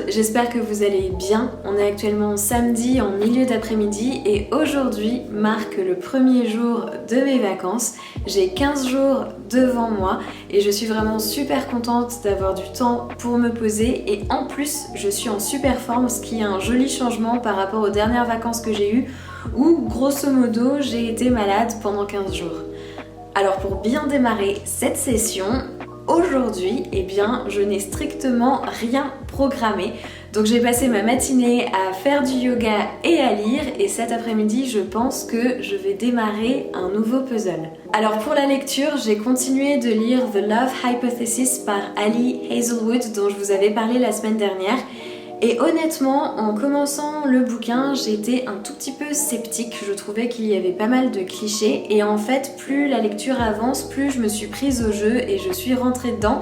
J'espère que vous allez bien. On est actuellement samedi en milieu d'après-midi et aujourd'hui marque le premier jour de mes vacances. J'ai 15 jours devant moi et je suis vraiment super contente d'avoir du temps pour me poser et en plus je suis en super forme, ce qui est un joli changement par rapport aux dernières vacances que j'ai eues où grosso modo j'ai été malade pendant 15 jours. Alors pour bien démarrer cette session, aujourd'hui, eh bien, je n'ai strictement rien programmé. Donc j'ai passé ma matinée à faire du yoga et à lire et cet après-midi, je pense que je vais démarrer un nouveau puzzle. Alors pour la lecture, j'ai continué de lire The Love Hypothesis par Ali Hazelwood dont je vous avais parlé la semaine dernière. Et honnêtement, en commençant le bouquin, j'étais un tout petit peu sceptique. Je trouvais qu'il y avait pas mal de clichés. Et en fait, plus la lecture avance, plus je me suis prise au jeu et je suis rentrée dedans.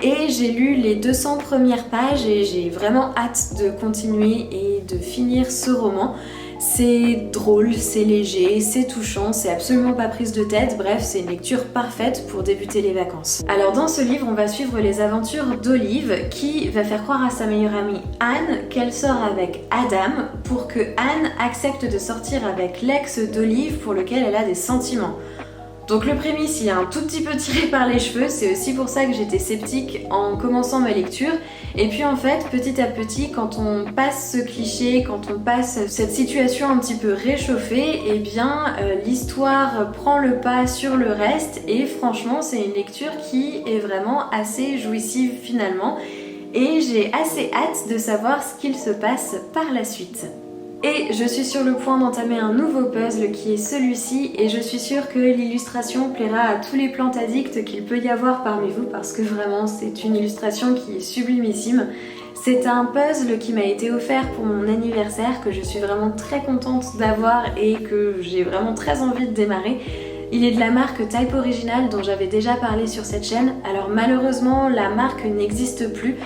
Et j'ai lu les 200 premières pages et j'ai vraiment hâte de continuer et de finir ce roman. C'est drôle, c'est léger, c'est touchant, c'est absolument pas prise de tête, bref, c'est une lecture parfaite pour débuter les vacances. Alors dans ce livre, on va suivre les aventures d'Olive qui va faire croire à sa meilleure amie Anne qu'elle sort avec Adam pour que Anne accepte de sortir avec l'ex d'Olive pour lequel elle a des sentiments. Donc le prémisse, il est un tout petit peu tiré par les cheveux, c'est aussi pour ça que j'étais sceptique en commençant ma lecture. Et puis en fait, petit à petit, quand on passe ce cliché, quand on passe cette situation un petit peu réchauffée, eh bien l'histoire prend le pas sur le reste et franchement, c'est une lecture qui est vraiment assez jouissive finalement. Et j'ai assez hâte de savoir ce qu'il se passe par la suite. Et je suis sur le point d'entamer un nouveau puzzle qui est celui-ci et je suis sûre que l'illustration plaira à tous les plantes addicts qu'il peut y avoir parmi vous parce que vraiment c'est une illustration qui est sublimissime. C'est un puzzle qui m'a été offert pour mon anniversaire que je suis vraiment très contente d'avoir et que j'ai vraiment très envie de démarrer. Il est de la marque Type Original dont j'avais déjà parlé sur cette chaîne. Alors malheureusement la marque n'existe plus.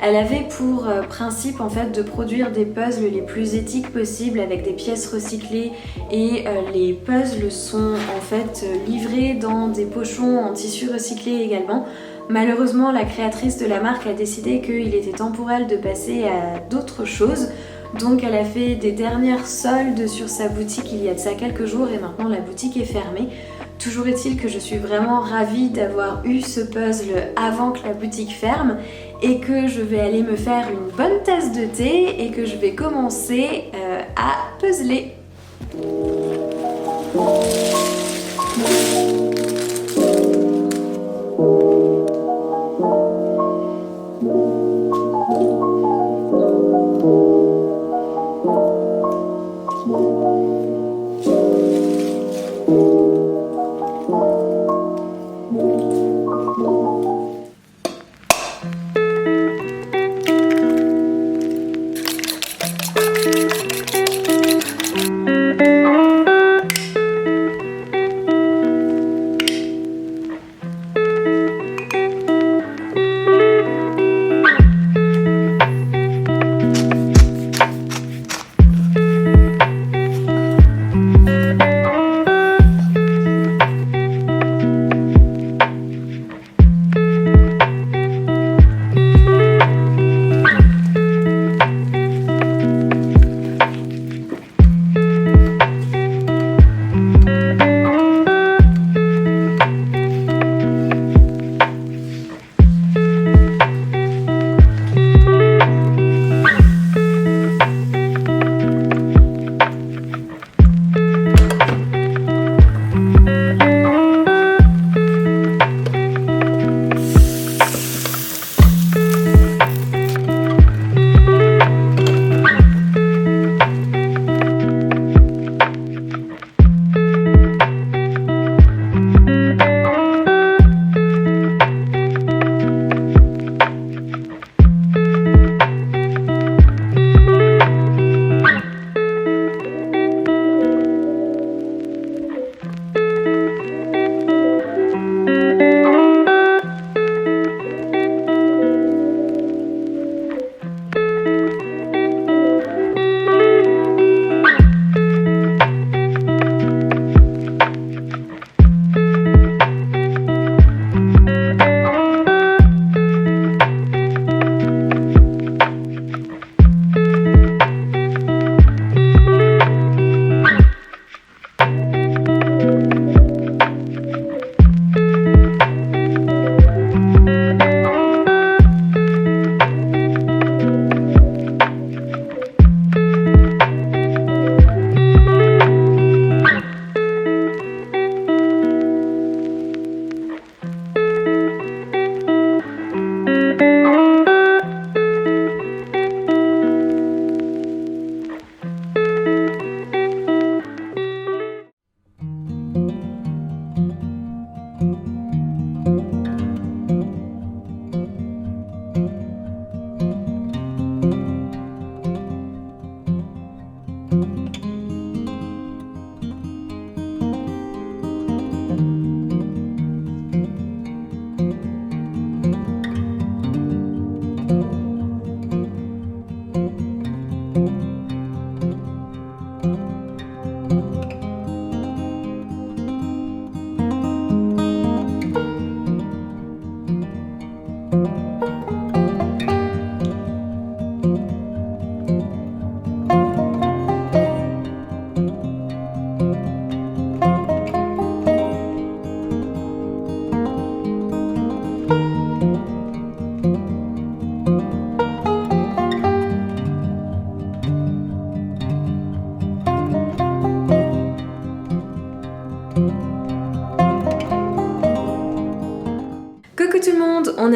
Elle avait pour principe en fait de produire des puzzles les plus éthiques possibles avec des pièces recyclées et les puzzles sont en fait livrés dans des pochons en tissu recyclé également. Malheureusement la créatrice de la marque a décidé qu'il était temps pour elle de passer à d'autres choses. Donc elle a fait des dernières soldes sur sa boutique il y a de ça quelques jours et maintenant la boutique est fermée. Toujours est-il que je suis vraiment ravie d'avoir eu ce puzzle avant que la boutique ferme et que je vais aller me faire une bonne tasse de thé et que je vais commencer à puzzler.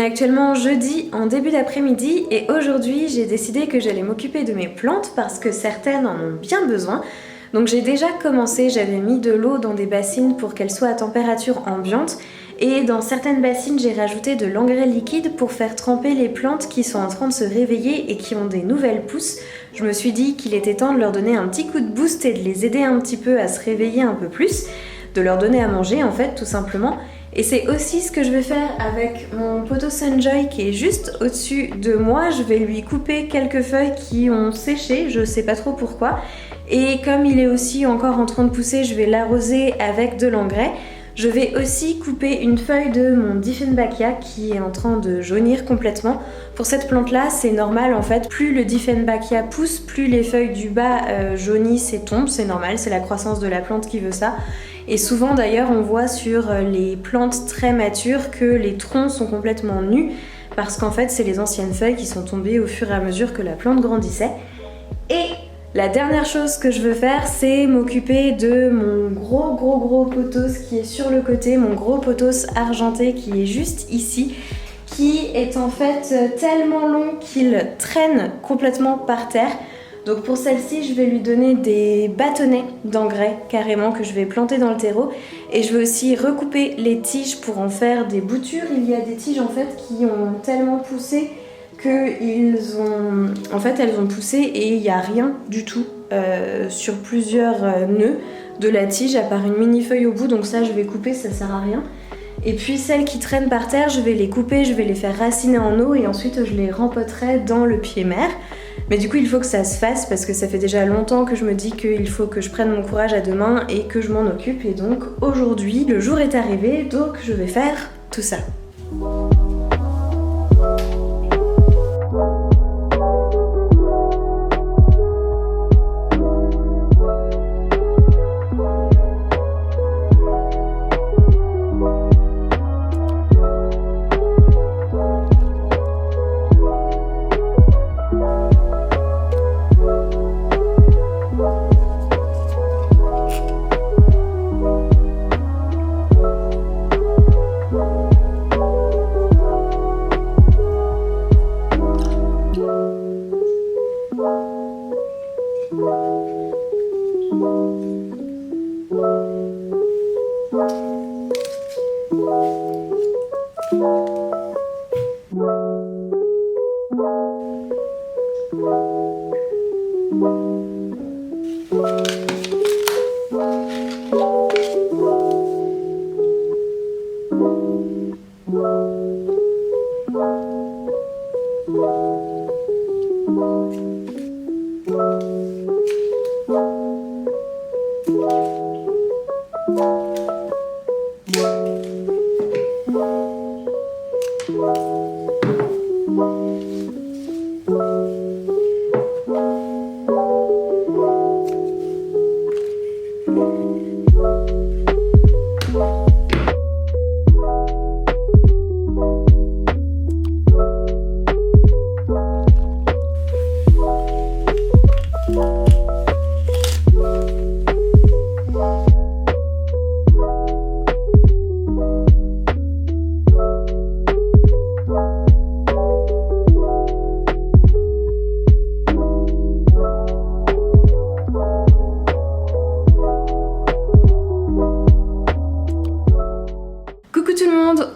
actuellement jeudi en début d'après-midi et aujourd'hui j'ai décidé que j'allais m'occuper de mes plantes parce que certaines en ont bien besoin. Donc j'ai déjà commencé, j'avais mis de l'eau dans des bassines pour qu'elles soient à température ambiante et dans certaines bassines j'ai rajouté de l'engrais liquide pour faire tremper les plantes qui sont en train de se réveiller et qui ont des nouvelles pousses. Je me suis dit qu'il était temps de leur donner un petit coup de boost et de les aider un petit peu à se réveiller un peu plus, de leur donner à manger en fait tout simplement. Et c'est aussi ce que je vais faire avec mon poteau Sunjoy qui est juste au-dessus de moi. Je vais lui couper quelques feuilles qui ont séché, je sais pas trop pourquoi. Et comme il est aussi encore en train de pousser, je vais l'arroser avec de l'engrais. Je vais aussi couper une feuille de mon Dieffenbachia qui est en train de jaunir complètement. Pour cette plante-là, c'est normal en fait. Plus le Dieffenbachia pousse, plus les feuilles du bas jaunissent et tombent. C'est normal, c'est la croissance de la plante qui veut ça. Et souvent d'ailleurs on voit sur les plantes très matures que les troncs sont complètement nus parce qu'en fait c'est les anciennes feuilles qui sont tombées au fur et à mesure que la plante grandissait. Et la dernière chose que je veux faire, c'est m'occuper de mon gros pothos qui est sur le côté, mon gros pothos argenté qui est juste ici, qui est en fait tellement long qu'il traîne complètement par terre. Donc pour celle-ci, je vais lui donner des bâtonnets d'engrais carrément que je vais planter dans le terreau. Et je vais aussi recouper les tiges pour en faire des boutures. Il y a des tiges en fait qui ont tellement poussé elles ont poussé et il n'y a rien du tout sur plusieurs nœuds de la tige à part une mini feuille au bout. Donc ça je vais couper, ça sert à rien. Et puis celles qui traînent par terre, je vais les couper, je vais les faire raciner en eau et ensuite je les rempoterai dans le pied-mer. Mais du coup il faut que ça se fasse parce que ça fait déjà longtemps que je me dis qu'il faut que je prenne mon courage à deux mains et que je m'en occupe. Et donc aujourd'hui le jour est arrivé, donc je vais faire tout ça.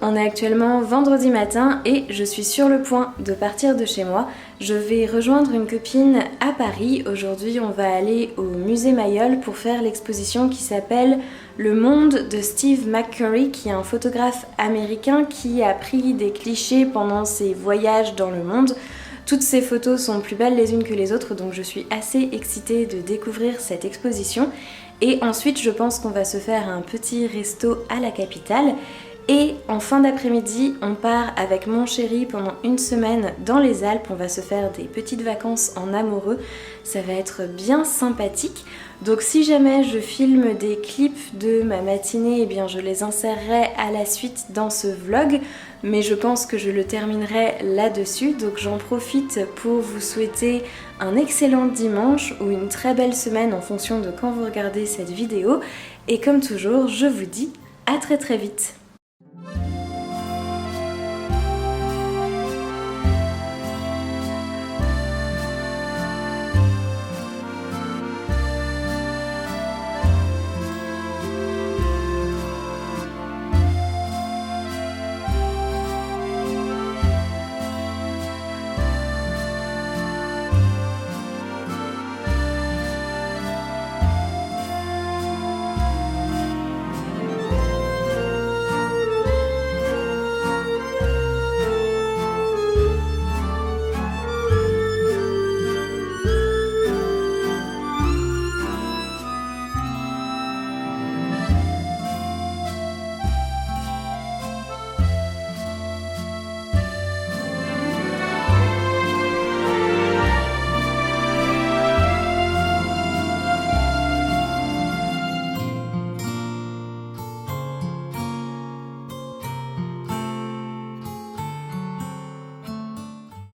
On est actuellement vendredi matin et je suis sur le point de partir de chez moi. Je vais rejoindre une copine à Paris. Aujourd'hui, on va aller au musée Mayol pour faire l'exposition qui s'appelle Le Monde de Steve McCurry, qui est un photographe américain qui a pris des clichés pendant ses voyages dans le monde. Toutes ces photos sont plus belles les unes que les autres, donc je suis assez excitée de découvrir cette exposition. Et ensuite, je pense qu'on va se faire un petit resto à la capitale. Et en fin d'après-midi, on part avec mon chéri pendant une semaine dans les Alpes. On va se faire des petites vacances en amoureux. Ça va être bien sympathique. Donc si jamais je filme des clips de ma matinée, eh bien je les insérerai à la suite dans ce vlog. Mais je pense que je le terminerai là-dessus. Donc j'en profite pour vous souhaiter un excellent dimanche ou une très belle semaine en fonction de quand vous regardez cette vidéo. Et comme toujours, je vous dis à très vite.